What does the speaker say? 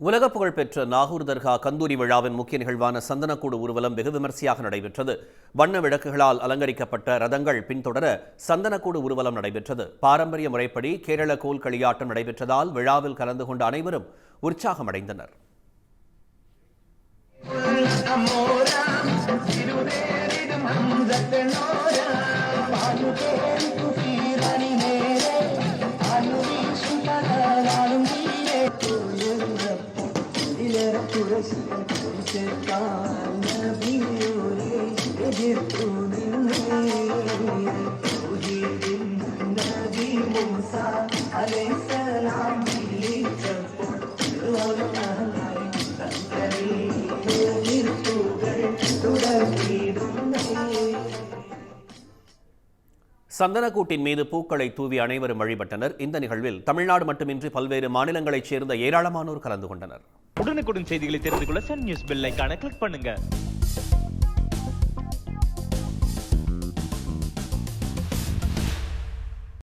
உலக புகழ்பெற்ற நாகூர் தர்கா கந்தூரி விழாவின் முக்கிய நிகழ்வான சந்தனக்கூடு ஊர்வலம் வெகு விமர்சையாக நடைபெற்றது. வண்ண விளக்குகளால் அலங்கரிக்கப்பட்ட ரதங்கள் பின்தொடர சந்தனக்கூடு ஊர்வலம் நடைபெற்றது. பாரம்பரிய முறைப்படி கேரள கோல் களியாட்டம் நடைபெற்றதால் விழாவில் கலந்து கொண்ட அனைவரும் உற்சாகமடைந்தனர். சந்தனக்கூட்டின் மீது பூக்களை தூவி அனைவரும் வழிபட்டனர். இந்த நிகழ்வில் தமிழ்நாடு மட்டுமின்றி பல்வேறு மாநிலங்களைச் சேர்ந்த ஏராளமானோர் கலந்து கொண்டனர். உடனுக்குடன் செய்திகளை தெரிந்து கொள்ள சன் நியூஸ் பெல் ஐகானை கிளிக் பண்ணுங்க.